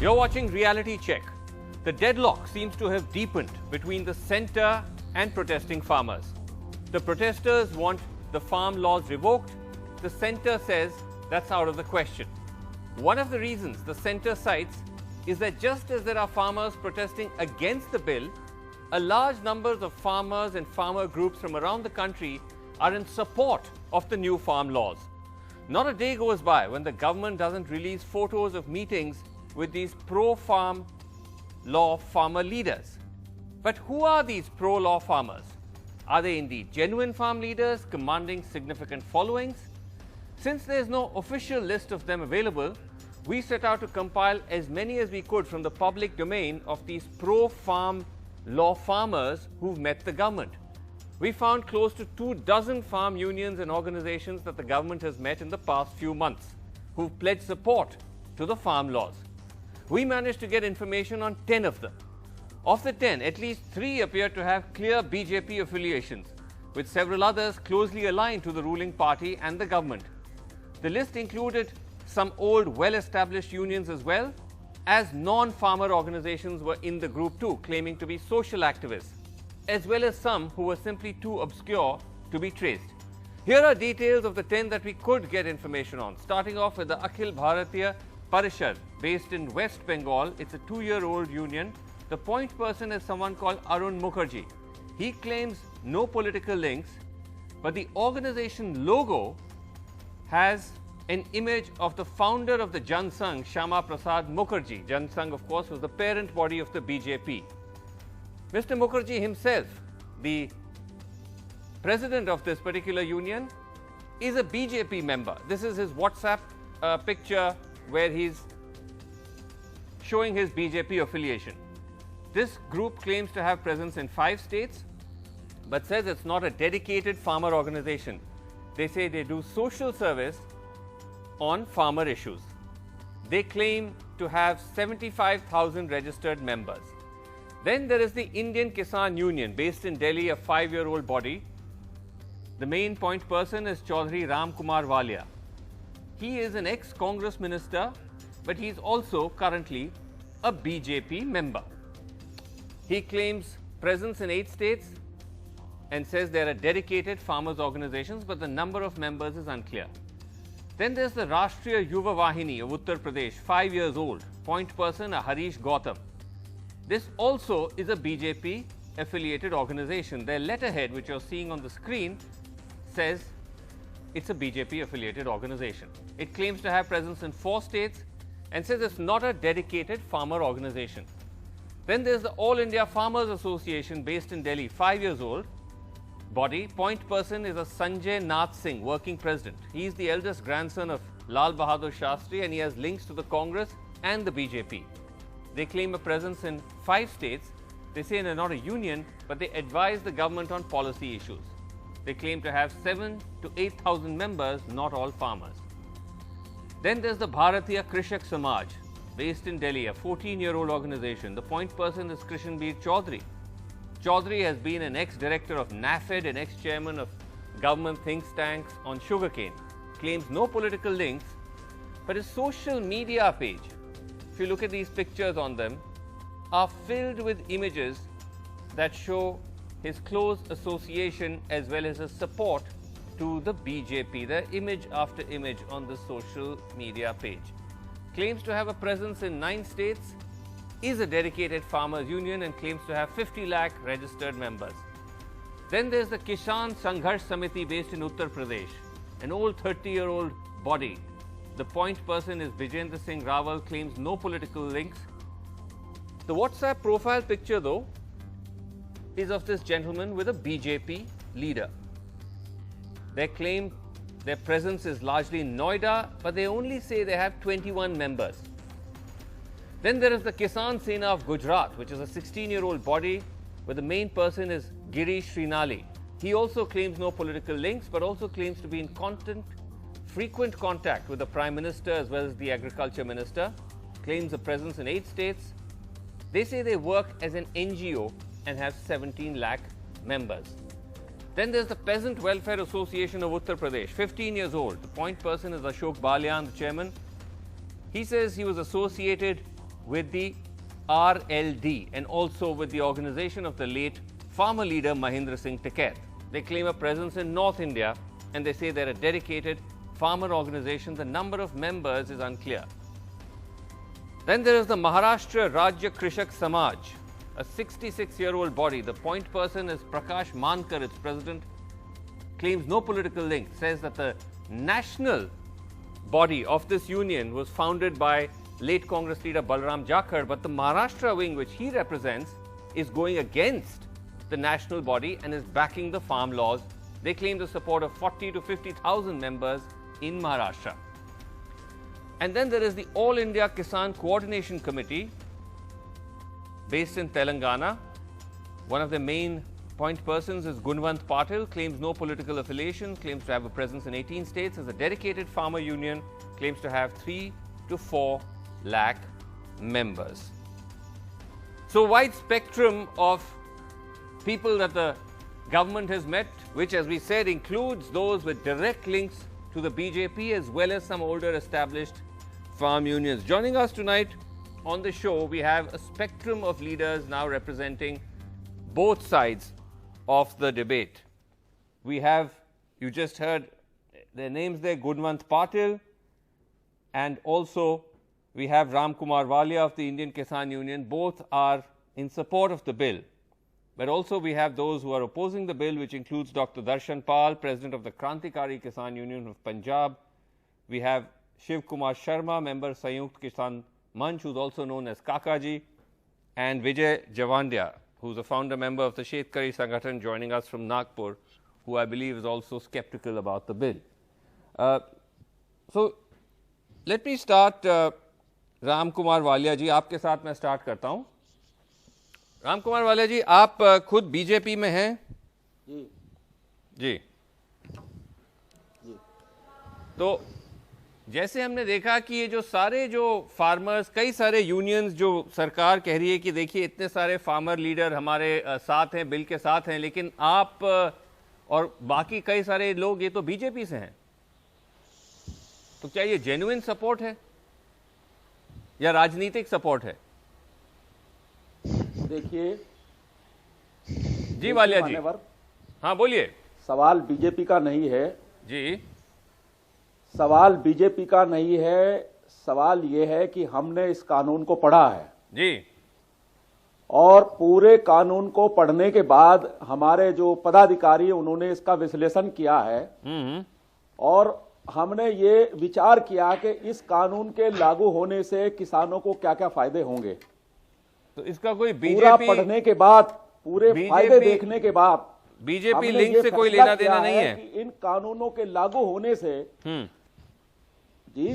You're watching Reality Check. The deadlock seems to have deepened between the centre and protesting farmers. The protesters want the farm laws revoked. The centre says that's out of the question. One of the reasons the centre cites is that just as there are farmers protesting against the bill, a large number of farmers and farmer groups from around the country are in support of the new farm laws. Not a day goes by when the government doesn't release photos of meetings with these pro-farm law farmer leaders. But who are these pro-law farmers? Are they indeed genuine farm leaders commanding significant followings? Since there is no official list of them available, we set out to compile as many as we could from the public domain of these pro-farm law farmers who've met the government. We found close to 24 farm unions and organizations that the government has met in the past few months who've pledged support to the farm laws. We managed to get information on 10 of them. Of the 10, at least 3 appear to have clear BJP affiliations, with several others closely aligned to the ruling party and the government. The list included some old, well-established unions as well, as non-farmer organizations were in the group too, claiming to be social activists, as well as some who were simply too obscure to be traced. Here are details of the 10 that we could get information on, starting off with the Akhil Bharatiya Parishad, based in West Bengal. It's a 2-year-old union. The point person is someone called Arun Mukherjee. He claims no political links, but the organization logo has an image of the founder of the Jan Sangh, Shyama Prasad Mukherjee. Jan Sangh, of course, was the parent body of the BJP. Mr. Mukherjee himself, the president of this particular union, is a BJP member. This is his WhatsApp picture where he's showing his BJP affiliation. This group claims to have presence in 5 states, but says it's not a dedicated farmer organization. They say they do social service on farmer issues. They claim to have 75,000 registered members. Then there is the Indian Kisan Union, based in Delhi, a 5-year-old body. The main point person is Chaudhry Ram Kumar Walia. He is an ex-Congress minister, but he is also currently a BJP member. He claims presence in 8 states and says there are dedicated farmers' organizations, but the number of members is unclear. Then there's the Rashtriya Yuva Vahini of Uttar Pradesh, 5 years old. Point person, a Harish Gautam. This also is a BJP affiliated organization. Their letterhead, which you're seeing on the screen, says it's a BJP affiliated organization. It claims to have presence in 4 states and says it's not a dedicated farmer organization. Then there's the All India Farmers Association, based in Delhi, 5 years old body. Point person is a Sanjay Nath Singh, working president. He is the eldest grandson of Lal Bahadur Shastri and he has links to the Congress and the BJP. They claim a presence in 5 states. They say they're not a union, but they advise the government on policy issues. They claim to have 7,000 to 8,000 members, not all farmers. Then there's the Bharatiya Krishak Samaj, based in Delhi, a 14-year-old organization. The point person is Krishanbir Chaudhary. Chaudhary has been an ex-director of NAFED and ex-chairman of government think tanks on sugarcane. Claims no political links, but his social media page, if you look at these pictures on them, are filled with images that show his close association as well as his support to the BJP. There are image after image on the social media page. Claims to have a presence in 9 states, is a dedicated farmers union and claims to have 50 lakh registered members. Then there's the Kisan Sangharsh Samiti, based in Uttar Pradesh, an old 30-year-old body. The point person is Vijendra Singh Rawal, claims no political links. The WhatsApp profile picture, though, is of this gentleman with a BJP leader. They claim their presence is largely in Noida, but they only say they have 21 members. Then there is the Kisan Sena of Gujarat, which is a 16-year-old body, where the main person is Girish Srinali. He also claims no political links, but also claims to be in frequent contact with the Prime Minister as well as the Agriculture Minister. Claims a presence in 8 states. They say they work as an NGO and have 17 lakh members. Then there's the Peasant Welfare Association of Uttar Pradesh, 15 years old. The point person is Ashok Balyan, the chairman. He says he was associated with the RLD and also with the organization of the late farmer leader Mahendra Singh Tikait. They claim a presence in North India and they say they're a dedicated farmer organization. The number of members is unclear. Then there is the Maharashtra Rajya Krishak Samaj, a 66-year-old body. The point person is Prakash Mankar, its president, claims no political link, says that the national body of this union was founded by late Congress leader Balram Jakhar, but the Maharashtra wing, which he represents, is going against the national body and is backing the farm laws. They claim the support of 40 to 50,000 members in Maharashtra. And then there is the All India Kisan Coordination Committee based in Telangana. One of the main point persons is Gunwant Patil, claims no political affiliation, claims to have a presence in 18 states, is a dedicated farmer union, claims to have 3 to 4 lakh members. So wide spectrum of people that the government has met, which, as we said, includes those with direct links to the BJP as well as some older established farm unions. Joining us tonight on the show, we have a spectrum of leaders now representing both sides of the debate. We have, you just heard their names there, Gunwant Patil, and also we have Ram Kumar Walia of the Indian Kisan Union. Both are in support of the bill. But also we have those who are opposing the bill, which includes Dr. Darshan Pal, president of the Krantikari Kisan Union of Punjab. We have Shiv Kumar Sharma, member Sanyukt Kisan Manch, who's also known as Kakaji, and Vijay Javandia, who's a founder member of the Shetkari Sangathan, joining us from Nagpur, who I believe is also skeptical about the bill. So let me start, Ram Kumar Walia ji, आपके साथ मैं start करता हूँ. राम कुमार वालिया जी, आप खुद BJP में हैं? जी जी जी. तो जैसे हमने देखा कि ये जो सारे जो फार्मर्स, कई सारे यूनियंस जो सरकार कह रही है कि देखिए इतने सारे फार्मर लीडर हमारे साथ हैं, बिल के साथ हैं, लेकिन आप और बाकी कई सारे लोग ये तो बीजेपी से हैं. तो क्या ये जेन्युइन सपोर्ट है या राजनीतिक सपोर्ट है? देखिए जी वालिया जी, हाँ बोलिए. सवाल बीजेपी का नहीं है जी, सवाल बीजेपी का नहीं है. सवाल ये है कि हमने इस कानून को पढ़ा है जी, और पूरे कानून को पढ़ने के बाद हमारे जो पदाधिकारी हैं उन्होंने इसका विश्लेषण किया है और हमने ये विचार किया कि इस कानून के लागू होने से किसानों को क्या क्या फायदे होंगे. तो इसका कोई पूरा पढ़ने के बाद, पूरे फायदे देखने के बाद बीजेपी लिंक से कोई लेना देना नहीं है कि इन कानूनों के लागू होने से जी,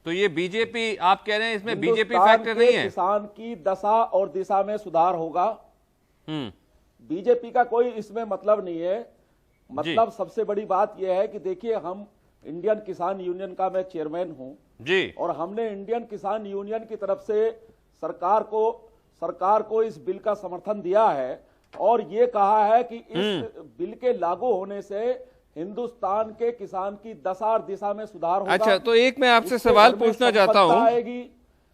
तो ये बीजेपी, आप कह रहे हैं इसमें बीजेपी फैक्टर नहीं है. किसान की दशा और दिशा में सुधार होगा. बीजेपी का कोई इसमें मतलब नहीं है. मतलब सबसे बड़ी बात यह है कि देखिए, हम इंडियन किसान यूनियन का मैं चेयरमैन हूं जी, और हमने इंडियन किसान यूनियन की तरफ से सरकार को इस बिल का समर्थन दिया है और ये कहा है कि इस बिल के लागू होने से हिंदुस्तान के किसान की दशा और दिशा में सुधार होगा. अच्छा, तो एक मैं आपसे सवाल पूछना चाहता हूं.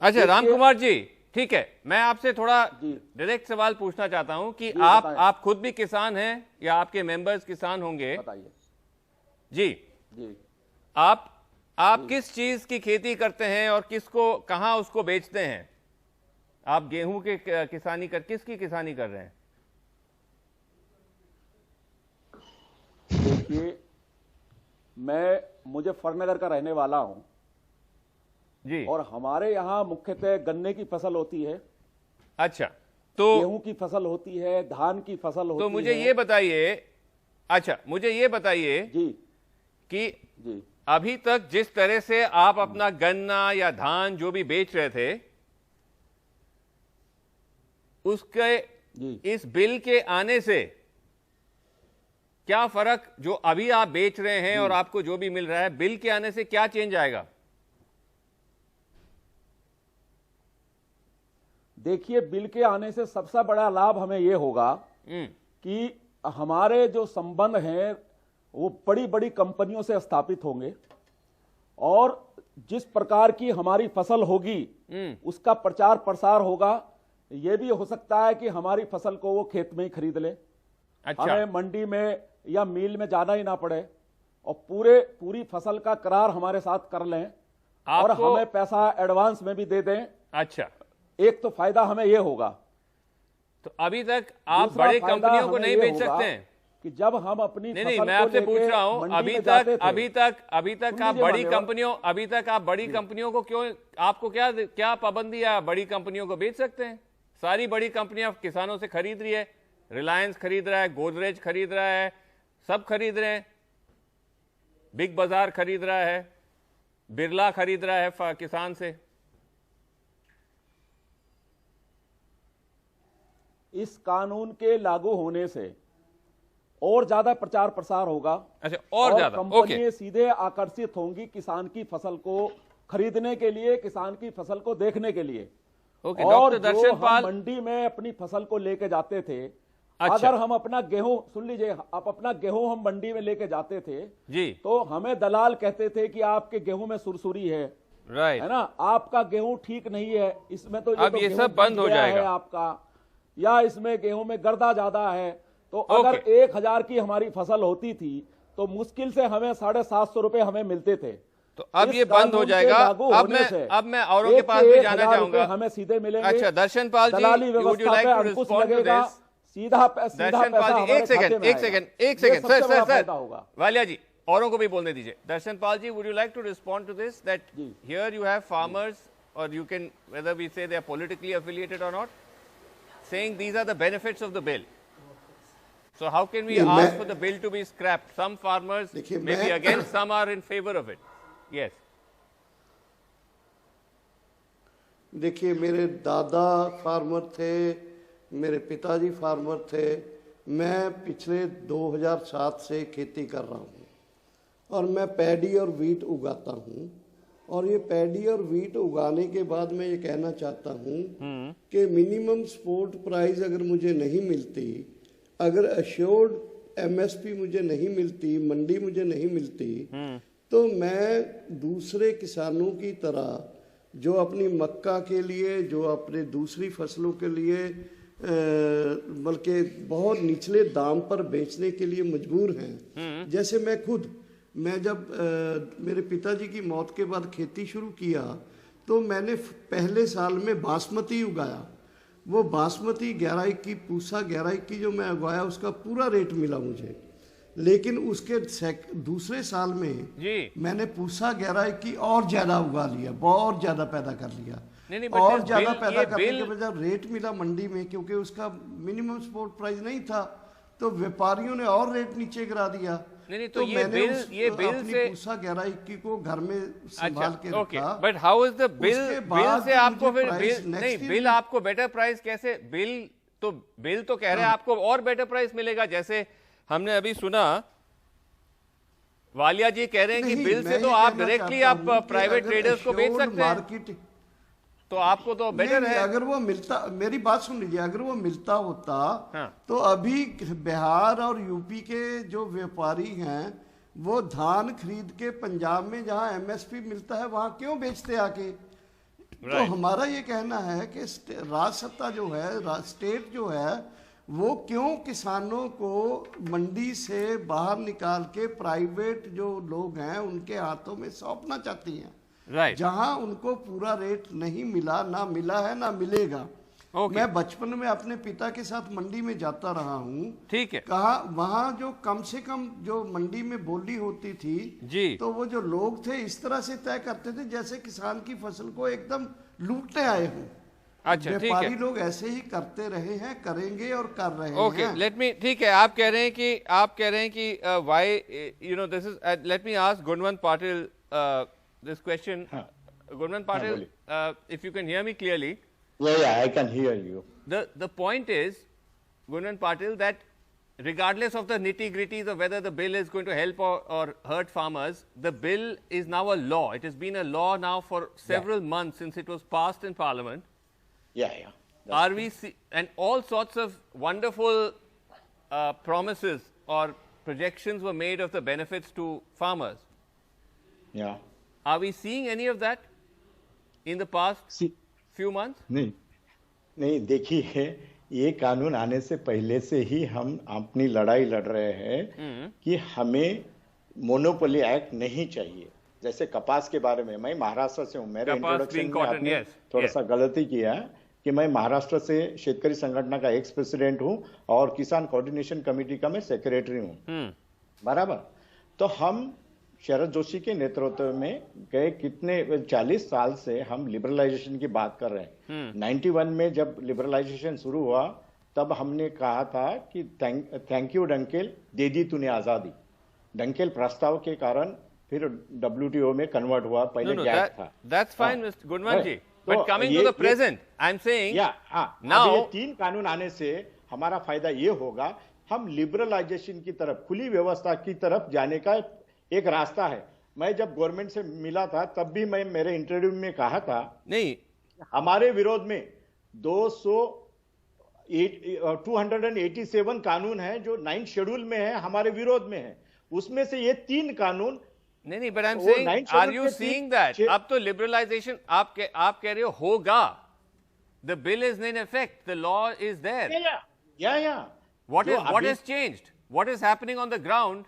अच्छा राम कुमार जी, ठीक है, मैं आपसे थोड़ा डायरेक्ट सवाल पूछना चाहता हूं कि आप खुद भी किसान हैं या आपके मेंबर्स किसान होंगे? बताइए जी जी. आप किस चीज की खेती करते हैं और किसको, कहां उसको बेचते हैं? आप गेहूं के किसानी किसकी किसानी कर रहे हैं? देखिए, मैं मुजफ्फरनगर का रहने वाला हूं जी, और हमारे यहां मुख्यतः गन्ने की फसल होती है. अच्छा, तो गेहूं की फसल होती है, धान की फसल होती है. तो मुझे ये बताइए, अच्छा मुझे ये बताइए जी कि जी, अभी तक जिस तरह से आप अपना गन्ना या धान जो भी बेच रहे थे, उसके इस बिल के आने से क्या फर्क, जो अभी आप बेच रहे हैं और आपको जो भी मिल रहा है, बिल के आने से क्या चेंज आएगा? देखिए, बिल के आने से सबसे बड़ा लाभ हमें यह होगा कि हमारे जो संबंध हैं वो बड़ी बड़ी कंपनियों से स्थापित होंगे और जिस प्रकार की हमारी फसल होगी उसका प्रचार प्रसार होगा। ये भी हो सकता है कि हमारी फसल को वो खेत में ही खरीद ले, हमें मंडी में या मिल में जाना ही ना पड़े और पूरी फसल का करार हमारे साथ कर लें और हमें पैसा एडवांस में भी दे दें। अच्छा, एक तो फायदा हमें ये होगा। तो अभी तक आप बड़े कंपनियों को नहीं बेच सकते हैं कि जब हम अपनी नहीं, मैं आपसे पूछ रहा हूं, अभी तक आप बड़ी कंपनियों को क्यों, आपको क्या पाबंदी है? बड़ी कंपनियों को बेच सकते हैं। सारी बड़ी कंपनियां किसानों से खरीद रही है, रिलायंस खरीद रहा है, गोदरेज खरीद रहा है, सब खरीद रहे हैं, बिग बाजार खरीद रहा है, बिरला खरीद रहा है किसान से। इस कानून के लागू होने से और ज्यादा प्रचार प्रसार होगा। अच्छा, और ज्यादा कंपनियां सीधे आकर्षित होंगी किसान की फसल को खरीदने के लिए, किसान की फसल को देखने के लिए। और जो हम मंडी में अपनी फसल को लेके जाते थे, अगर हम अपना गेहूं, सुन लीजिए, आप अपना गेहूं हम मंडी में लेके जाते थे जी, तो हमें दलाल कहते थे कि आपके गेहूं में सुरसुरी है, राइट, है ना, आपका गेहूं ठीक नहीं है, इसमें तो अब ये सब बंद हो जाएगा आपका, या इसमें गेहूं में गर्दा ज्यादा है। तो अगर 1000 की हमारी फसल होती थी तो मुश्किल से हमें 750 रुपए हमें मिलते थे। तो अब ये बंद हो जाएगा। अब मैं औरों के पास भी जाना चाहूंगा, हमें सीधे मिलेंगे। अच्छा, दर्शन पाल जी, दलाली व्यवस्था पे अंकुश लगेगा, सीधा दर्शन पाल जी, एक सेकंड सर, वालिया जी, औरों को भी बोलने दीजिए। Darshan Pal ji, would you like to respond to this, that here you have farmers, और you can, whether we say they are politically affiliated और not, saying these are the benefits of the bill. So how can we ask for the bill to be scrapped? Some farmers may be against, some are in favor of it. Yes. देखिए, मेरे दादा farmer थे, मेरे पिताजी farmer थे। मैं पिछले 2007 से खेती कर रहा हूँ और मैं पैडी और वीट उगाता हूँ। और ये पैडी और वीट उगाने के बाद मैं ये कहना चाहता हूँ कि मिनिमम सपोर्ट प्राइस अगर मुझे नहीं मिलती, अगर अश्योर्ड एमएसपी मुझे नहीं मिलती, मंडी मुझे नहीं मिलती, तो मैं दूसरे किसानों की तरह जो अपनी मक्का के लिए, जो अपने दूसरी फसलों के लिए बल्कि बहुत निचले दाम पर बेचने के लिए मजबूर हैं। जैसे मैं जब मेरे पिताजी की मौत के बाद खेती शुरू किया तो मैंने पहले साल में बासमती उगाया। वो बासमती 1121 पूसा 1121 जो मैं उगाया उसका पूरा रेट मिला मुझे। लेकिन उसके दूसरे साल में मैंने पूसा 1121 और ज्यादा उगा लिया, बहुत ज्यादा पैदा कर लिया। और ज्यादा पैदा करने के बाद जब रेट मिला मंडी में, क्योंकि उसका मिनिमम सपोर्ट प्राइस नहीं था, तो व्यापारियों ने और रेट नीचे गिरा दिया। नहीं, तो ये बिल से पूसा 1121 को घर में संभाल के रखा। But how is the bill से आपको फिर बिल आपको बेटर प्राइस कैसे? बिल तो कह रहे हैं आपको और बेटर प्राइस मिलेगा। जैसे हमने अभी सुना, वालिया जी कह रहे हैं कि बिल से तो आप डायरेक्टली आप प्राइवेट ट्रेडर्स को बेच सकते हैं, तो आपको तो बेटर है। अगर वो मिलता, मेरी बात सुन लीजिए, अगर वो मिलता होता तो अभी बिहार और यूपी के जो व्यापारी हैं वो धान खरीद के पंजाब में जहां एमएसपी मिलता है वहां क्यों बेचते आके? तो हमारा ये कहना है कि राज सत्ता जो है, स्टेट जो है, वो क्यों किसानों को मंडी से बाहर निकाल के प्राइवेट जो लोग हैं उनके हाथों में सौंपना चाहती हैं। जहां उनको पूरा रेट नहीं मिला, ना मिला है ना मिलेगा। मैं बचपन में अपने पिता के साथ मंडी में जाता रहा हूँ, ठीक है, कहा वहां जो कम से कम जो मंडी में बोली होती थी जी, तो वो जो लोग थे इस तरह से तय करते थे जैसे किसान की फसल को एकदम लूटने आए हों। अच्छा, व्यापारी लोग ऐसे ही करते रहे हैं, करेंगे और कर रहे हैं। ओके, लेट मी, ठीक है, आप कह रहे हैं कि why, you know, this is, let me ask Gunwant Patil this question. Gurman Patil, if you can hear me clearly. Yeah, I can hear you. The point is, Gurman Patil, that regardless of the nitty-gritties of whether the bill is going to help or hurt farmers, the bill is now a law. It has been a law now for several months since it was passed in Parliament. Yeah. Are we and all sorts of wonderful promises or projections were made of the benefits to farmers. Yeah. Are we seeing any of that in the past few months? नहीं नहीं, देखिए ये कानून आने से पहले से ही हम अपनी लड़ाई लड़ रहे हैं कि हमें मोनोपोली एक्ट नहीं चाहिए। जैसे कपास के बारे में, मैं महाराष्ट्र से हूँ, मेरे इंट्रोडक्शन में आपने थोड़ा सा गलती किया कि मैं महाराष्ट्र से शेतकरी संगठन का एक्स प्रेसिडेंट हूँ और किसान कोऑर्डिनेशन कमेटी का मैं सेक्रेटरी हूँ, बराबर। तो हम शरद जोशी के नेतृत्व में गए कितने 40 साल से हम लिबरलाइजेशन की बात कर रहे हैं। 91 में जब लिबरलाइजेशन शुरू हुआ तब हमने कहा था कि थैंक यू डंकेल, दे दी तूने आजादी। डंकेल प्रस्ताव के कारण फिर WTO में कन्वर्ट हुआ, पहले गैप था। That's fine, Mr. Gunwan ji. But coming to the present, I'm saying now ये 3 कानून आने से हमारा फायदा ये होगा, हम लिबरलाइजेशन की तरफ, खुली व्यवस्था की तरफ जाने का एक रास्ता है। मैं जब गवर्नमेंट से मिला था तब भी मैं मेरे इंटरव्यू में कहा था, नहीं हमारे विरोध में 287 कानून है जो 9th शेड्यूल में है, हमारे विरोध में है। उसमें से ये 3 कानून नहीं, but I'm saying, are you seeing that? अब तो liberalization आप कह रहे हो होगा। The bill is in effect, the law is there. Yeah. What has changed? What is happening on the ground?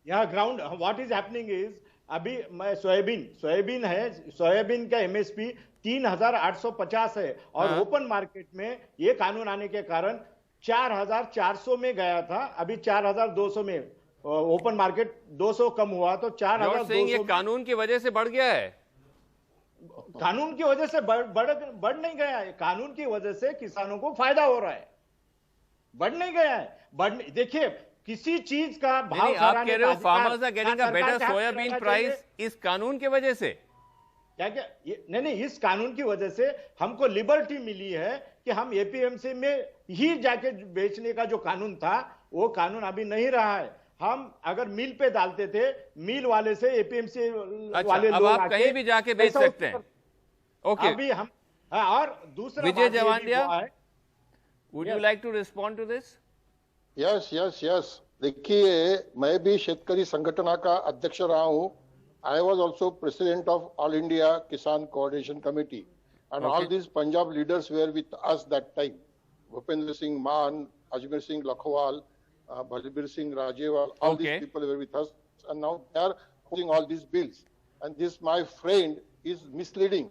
Ground what is happening is, अभी मैं soybean है, सोयाबीन का MSP 3850 है और ओपन मार्केट में ये कानून आने के कारण 4400 में गया था, अभी 4200 में। ओपन मार्केट 200 कम हुआ तो 4200। ये कानून की वजह से बढ़ गया है? कानून की वजह से बढ़ नहीं गया है, कानून की वजह से किसानों को फायदा हो रहा है, बढ़ नहीं गया है। देखिए किसी चीज का भाव, आप कह रहे हो farmers are getting a better soybean price इस कानून की वजह से? क्या नहीं, इस कानून की वजह से हमको लिबर्टी मिली है कि हम APMC में ही जाके बेचने का जो कानून था वो कानून अभी नहीं रहा है। हम अगर मिल पे डालते थे, मिल वाले से APMC वाले लोग आप कहीं भी जाके बेच सकते हैं। ओके, अभी हम और दूसरा Vijay Jawandia, would you like to respond to this? Yes. देखिए, मैं भी शेतकरी संगठन का अध्यक्ष रहा हूँ। I was also president of All India Kisan Coordination Committee, and all these Punjab leaders were with us that time. Bhupendra Singh Maan, Ajmer Singh Lakhwal, Balbir Singh Rajewal, all these people were with us, and now they are holding all these bills. And this, my friend, is misleading.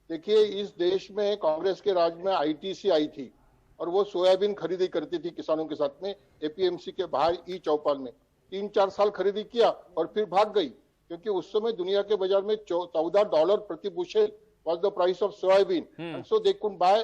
देखिए, इस देश में कांग्रेस के राज में ITC आई थी और वो soybean खरीदी करती थी किसानों के साथ में APMC के बाहर चौपाल में। 3-4 साल खरीदी किया और फिर भाग गई, क्योंकि उस समय दुनिया के बाजार में $14 प्रति bushel was the price of soybean, and so they could buy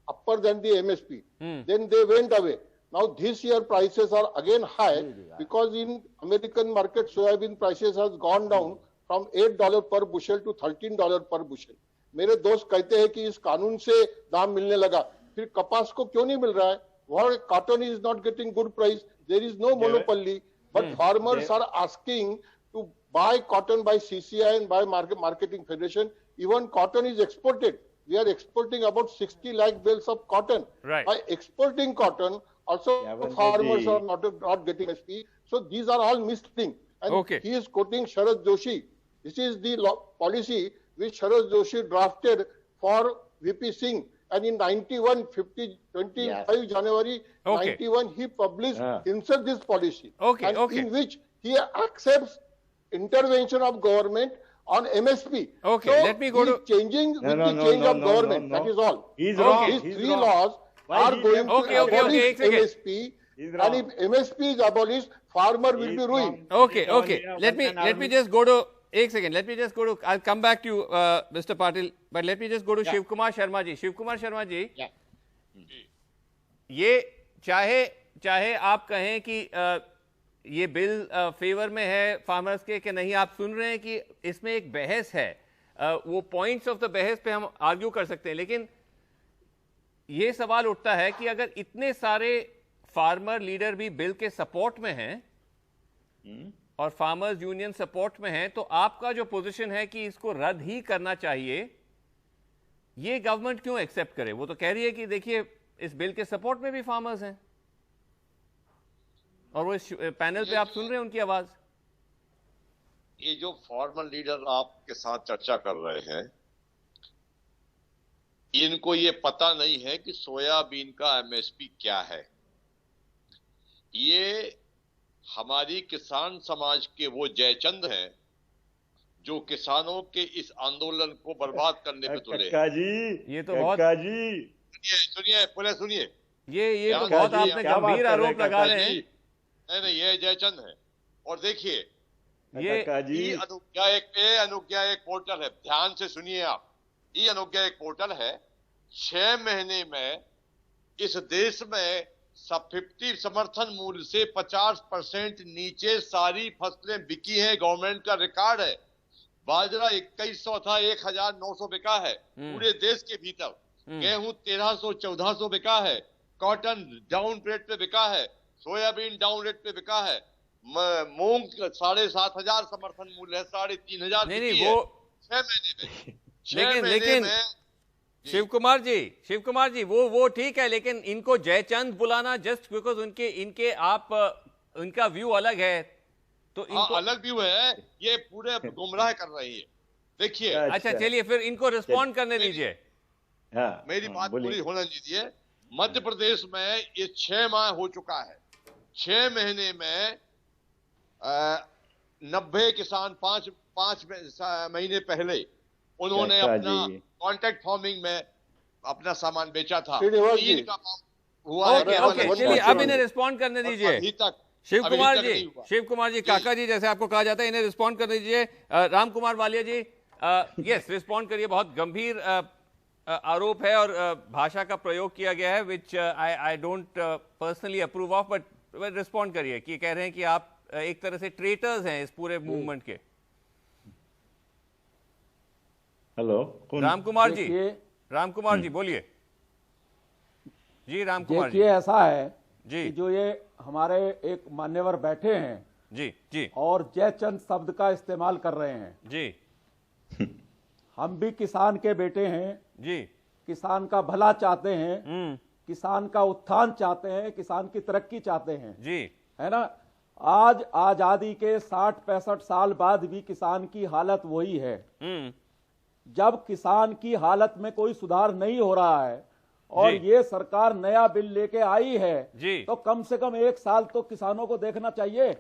upper than the MSP. Then they went away. Now this year prices are again high because in American market soybean prices has gone down from $8 per bushel to $13 per bushel. मेरे दोस्त कहते हैं कि इस कानून से दाम मिलने लगा, फिर कपास को क्यों नहीं मिल रहा है? What cotton is not getting good price. There is no monopoly, but farmers are asking to buy cotton by CCI and by Marketing Federation. Even cotton is exported. We are exporting about 60 lakh bales of cotton. Right. By exporting cotton, also farmers are not getting SP. So these are all misleading. And he is quoting Sharad Joshi. This is the policy which Sharad Joshi drafted for VP Singh. And in 25 January 91, he published himself this policy. In which he accepts intervention of government on MSP. So let me go to changing with the change of government. That is all. He's wrong. These three laws are going to abolish MSP. And if MSP is abolished, farmer will be ruined. Let me just go to I'll come back to you, Mr. Patil, but let me just go to Shiv Kumar Sharma ji. Shiv Kumar Sharma ji, ये चाहे आप कहें कि ये bill favour में है farmers के कि नहीं, आप सुन रहे हैं कि इसमें एक बहस है, वो पॉइंट्स ऑफ द बहस पे हम आर्ग्यू कर सकते हैं, लेकिन ये सवाल उठता है कि अगर इतने सारे फार्मर लीडर भी बिल के सपोर्ट में हैं और फार्मर्स यूनियन सपोर्ट में हैं, तो आपका जो पोजीशन है कि इसको रद्द ही करना चाहिए, ये गवर्नमेंट क्यों एक्सेप्ट करे? वो तो कह रही है कि देखिए इस बिल के सपोर्ट में भी फार्मर्स हैं और वो इस पैनल पे आप सुन रहे हैं उनकी आवाज। ये जो फॉर्मल लीडर आपके साथ चर्चा कर रहे हैं, इनको ये पता नहीं है कि सोयाबीन का एमएसपी क्या है। ये हमारी किसान समाज के वो जयचंद हैं जो किसानों के इस आंदोलन को बर्बाद करने पे तुले। कक्का जी, ये तो बहुत कक्का जी, सुनिए पूरे सुनिए, ये तो क्या बहुत जी, आपने क्या गंभीर बात कर रहे आरोप लगा रहे हैं। नहीं ये जयचंद है। और देखिए ये कक्का जी, ई अनुज्ञा एक पोर्टल है, ध्यान से सुनिए आप। ई अनुज्ञा एक पोर्टल है। 6 महीने में इस देश में 50 समर्थन मूल्य से 50% नीचे सारी फसलें बिकी हैं। गवर्नमेंट का रिकॉर्ड है। बाजरा 2100 था, 1900 बिका है पूरे देश के भीतर। गेहूं 1300 1400 बिका है। कॉटन डाउन रेट पे बिका है। सोयाबीन डाउन रेट पे बिका है। मूंग 7,500 समर्थन मूल्य है, 3,500 नहीं वो 6 महीने में। लेकिन शिव कुमार जी वो ठीक है, लेकिन इनको जयचंद बुलाना जस्ट बिकॉज इनके आप उनका व्यू अलग है तो इनको अलग व्यू है। ये पूरे गुमराह कर रही है। देखिए अच्छा चलिए फिर इनको रिस्पॉन्ड करने दीजिए। मेरी बात पूरी होने दीजिए। मध्य प्रदेश में ये 6 माह हो चुका है। 6 महीने में 90 किसान 5 महीने पहले उन्होंने अपना कॉन्ट्रैक्ट फार्मिंग में अपना सामान बेचा था। श्रीनिवास का हुआ है। ओके चलिए अब इन्हें रिस्पॉन्ड करने दीजिए। अभी तक शिव कुमार जी काका जी जैसे आपको कहा जाता है, इन्हें रिस्पॉन्ड कर दीजिए। राम कुमार वालिया जी यस रिस्पॉन्ड करिए। बहुत गंभीर आरोप है और भाषा का प्रयोग किया गया है which I don't personally approve of, but respond करिए कि कह रहे हैं कि आप एक तरह से ट्रेटर्स हैं इस पूरे मूवमेंट के। हेलो राम कुमार जी बोलिए जी। राम कुमार जी, देखिए ऐसा है जी कि जो ये हमारे एक मान्यवर बैठे हैं जी और जयचंद शब्द का इस्तेमाल कर रहे हैं जी हम भी किसान के बेटे हैं जी, किसान का भला चाहते हैं, किसान का उत्थान चाहते हैं, किसान की तरक्की चाहते हैं जी, है ना। आज आजादी के 60-65 साल बाद भी किसान की हालत वही है। जब किसान की हालत में कोई सुधार नहीं हो रहा है और ये सरकार नया बिल लेके आई है तो कम से कम 1 साल तो किसानों को देखना चाहिए।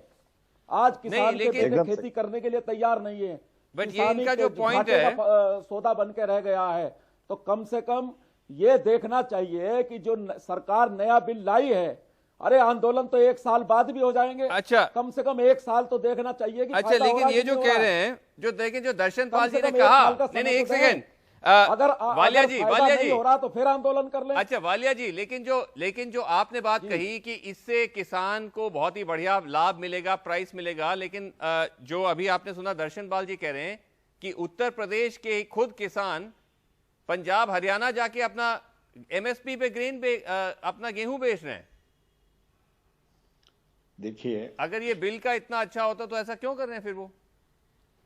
आज किसान के बेटे खेती करने के लिए तैयार नहीं है। बट ये इनका जो पॉइंट है सौदा बन के रह गया है। तो कम से कम ये देखना चाहिए कि जो सरकार नया बिल लाई है, अरे आंदोलन तो 1 साल बाद भी हो जाएंगे। अच्छा कम से कम 1 साल तो देखना चाहिए कि अच्छा, लेकिन ये जो कह रहे हैं जो दर्शन पाल जी ने कहा, नहीं एक सेकंड, अगर वालिया जी नहीं हो रहा तो फिर आंदोलन कर लें। अच्छा वालिया जी, लेकिन जो आपने बात कही कि इससे किसान को बहुत ही बढ़िया लाभ मिलेगा, प्राइस मिलेगा, लेकिन जो अभी आपने सुना दर्शन पाल जी कह रहे हैं कि उत्तर प्रदेश के खुद किसान पंजाब हरियाणा जाके अपना एमएसपी पे अपना गेहूं बेच रहे हैं। देखिए अगर ये बिल का इतना अच्छा होता तो ऐसा क्यों कर रहे हैं फिर वो?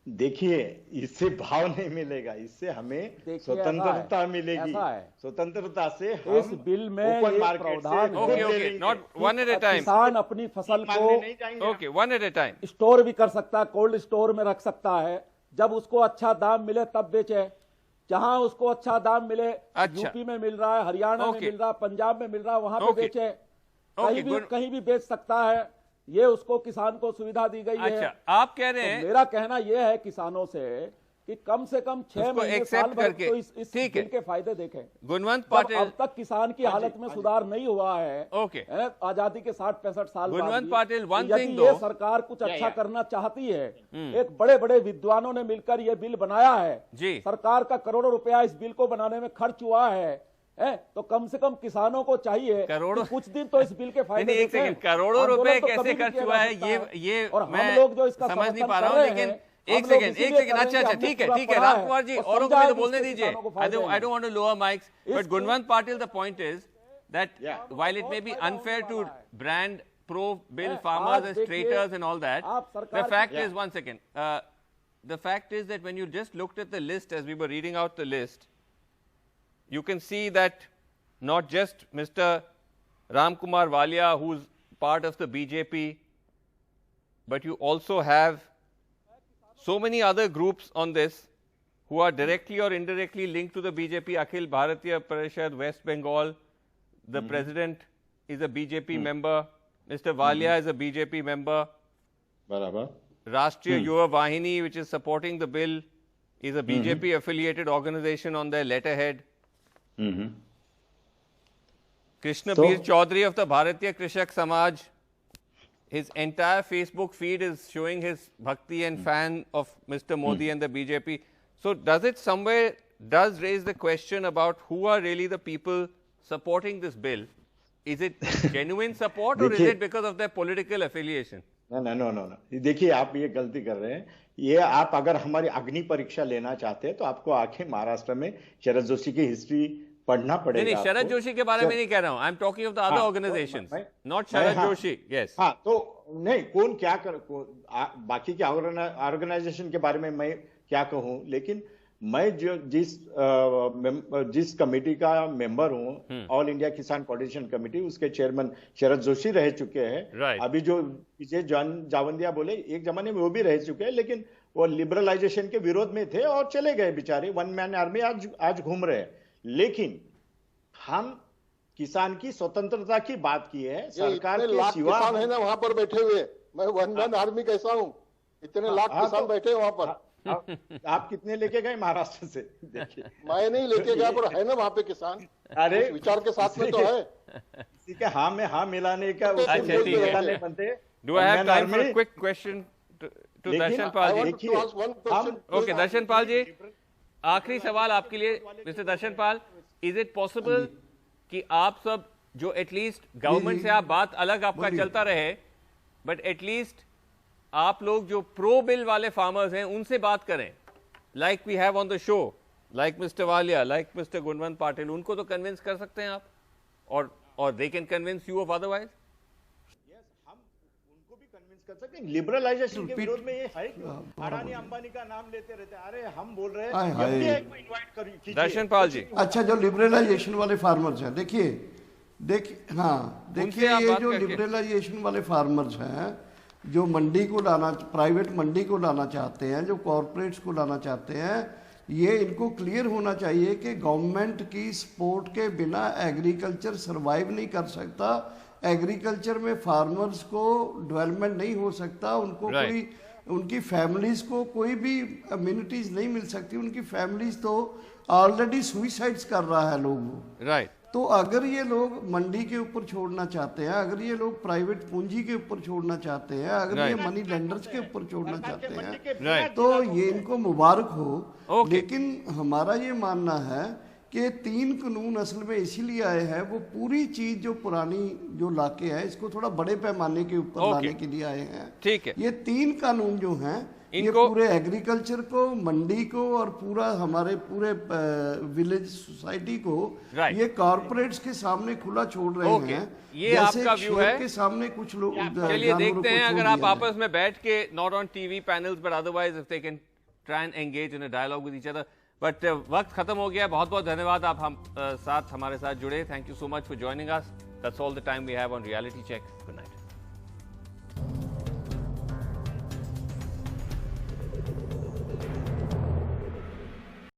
देखिए इससे भाव नहीं मिलेगा, इससे हमें स्वतंत्रता मिलेगी। स्वतंत्रता से हम इस बिल में ओपन ये मार्केट प्रावधान से not one at a time, किसान अपनी फसल को one at a time store भी कर सकता है, कोल्ड स्टोर में रख सकता है। जब उसको अच्छा दाम मिले तब बेचे। जहां उसको अच्छा दाम मिले, यूपी में मिल रहा है, हरियाणा में मिल रहा है, पंजाब में मिल रहा है, वहां पे बेचे। कहीं भी बेच सकता है। ये उसको किसान को सुविधा दी गई है। आप कह रहे हैं, तो मेरा कहना यह है किसानों से कि कम से कम 6 महीने साल भर तो इस बिल के फायदे देखें। गुणवंत पाटिल, अब तक किसान की हालत में सुधार नहीं हुआ है। ओके, आजादी के 60-65 साल बाद गुणवंत पाटिल, यदि ये सरकार कुछ अच्छा करना चाहती है, एक बड़े बड़े विद्वानों ने मिलकर ये बिल बनाया है जी, सरकार का करोड़ों रुपया इस बिल को बनाने में खर्च हुआ है, तो कम से कम किसानों को चाहिए करोड़ों कुछ दिन तो इस बिल के फायदे एक सेकंड, करोड़ों रुपए कैसे खर्च हुआ है ये और मैं हम लोग जो इसका समझ नहीं समर्थन पा रहा कर हूँ, रहे लेकिन हैं, एक सेकंड अच्छा ठीक है राम कुमार जी, औरों को भी तो बोलने दीजिए। I don't want to lower mics, but Gunwant Patil, the point is that while it may be unfair to brand pro-bill farmers as traitors and all that, the fact is, one second, the fact is that when you just looked at the list as we were reading out the list, you can see that not just Mr. Ram Kumar Walia, who's part of the BJP, but you also have so many other groups on this who are directly or indirectly linked to the BJP. Akhil Bharatiya Parishad, West Bengal, the president is a BJP member. Mr. Walia is a BJP member. बराबर. Rashtriya Yuva Vahini, which is supporting the bill, is a BJP affiliated organization on their letterhead. Krishna Bir Chaudhary of the Bharatiya Krishak Samaj, his entire Facebook feed is showing his bhakti and fan of Mr. Modi and the BJP. So does it somewhere raise the question about who are really the people supporting this bill? Is it genuine support or is it because of their political affiliation? No. देखिए, आप ये गलती कर रहे हैं. ये आप अगर हमारी अग्नि परीक्षा लेना चाहते हैं तो आपको आके महाराष्ट्र में शरद जोशी की हिस्ट्री पढ़ना पड़ेगा. नहीं, शरद जोशी के बारे में नहीं कह रहा हूं. I am talking of the other organisations, not Sharad Joshi. Yes. हाँ, तो नहीं, कौन क्या बाकी के ऑर्गेनाइजेशन के बारे में मैं क्या कहूं, लेकिन मैं जो जिस कमेटी का मेंबर हूं, ऑल इंडिया किसान कोऑर्डिनेशन कमेटी, उसके चेयरमैन शरद जोशी रह चुके हैं. अभी जो विजय जावंदिया बोले, एक जमाने में वो भी रह चुके हैं, लेकिन वो लिबरलाइजेशन के विरोध में थे और चले गए बेचारे. वन मैन आर्मी आज घूम रहे हैं. लेकिन हम किसान की स्वतंत्रता की बात की है. सरकार के सिवा किसान है ना वहां पर बैठे हुए. मैं वन मैन आर्मी कैसा हूं? इतने लाख किसान बैठे वहां पर. आप कितने लेके गए महाराष्ट्र से? देखिए, मैं नहीं लेके गया, पर है ना वहां पे किसान. अरे विचार के साथ में तो है. किसी के हाँ में हाँ मिलाने का नहीं बनते. Do I have time for a quick question to Darshan Pal ji? Okay, Darshan Pal ji, आखिरी सवाल आपके लिए mister Darshan Pal. Is it possible कि आप सब जो एटलीस्ट गवर्नमेंट से आप बात अलग आपका चलता रहे, बट एटलीस्ट आप लोग जो प्रो बिल वाले फार्मर्स हैं उनसे बात करें, like we have on the show, like mister Walia, like mister Gunwant Patil. उनको तो कन्विंस कर सकते हैं आप, और they can convince you of otherwise. हम उनको भी कन्विंस कर सकते हैं. लिबरलाइजेशन के विरोध में ये है क्यों? अडानी अंबानी का नाम लेते रहते हैं. अरे हम बोल रहे हैं एफडीआई को इनवाइट करिए. दर्शन पाल जी, अच्छा, जो लिबरलाइजेशन वाले फार्मर्स हैं, देखिए ये जो लिबरलाइजेशन वाले फार्मर्स हैं, जो मंडी को लाना, प्राइवेट मंडी को लाना चाहते हैं, जो कॉरपोरेट्स को लाना चाहते हैं, ये इनको क्लियर होना चाहिए कि गवर्नमेंट की सपोर्ट के बिना एग्रीकल्चर सरवाइव नहीं कर सकता. एग्रीकल्चर में फार्मर्स को डेवलपमेंट नहीं हो सकता. उनको कोई, उनकी फैमिलीज को कोई भी अम्यूनिटीज नहीं मिल सकती. उनकी फैमिलीज तो ऑलरेडी सुइसाइड्स कर रहा है लोग. राइट. तो अगर ये लोग मंडी के ऊपर छोड़ना चाहते हैं, अगर ये लोग प्राइवेट पूंजी के ऊपर छोड़ना चाहते हैं, अगर ये मनी लेंडर्स के ऊपर छोड़ना चाहते हैं, तो ये इनको मुबारक हो. लेकिन हमारा ये मानना है कि 3 कानून असल में इसीलिए आए हैं, वो पूरी चीज जो पुरानी जो लाके है, इसको थोड़ा बड़े पैमाने के ऊपर लाने के लिए आए हैं. ठीक है. ये 3 कानून जो हैं, ये पूरे एग्रीकल्चर को, मंडी को और पूरा हमारे पूरे विलेज सोसाइटी को ये कॉर्पोरेट्स के सामने खुला छोड़ रहे हैं. ये आपका व्यू है. के सामने कुछ लोग, चलिए देखते हैं अगर आप आपस में बैठ के, not on TV panels but otherwise if they can try and engage in a dialogue with each other. But वक्त खत्म हो गया. बहुत बहुत धन्यवाद आप हमारे साथ जुड़े. Thank you so much for joining us. That's all the time we have on reality check. Good night.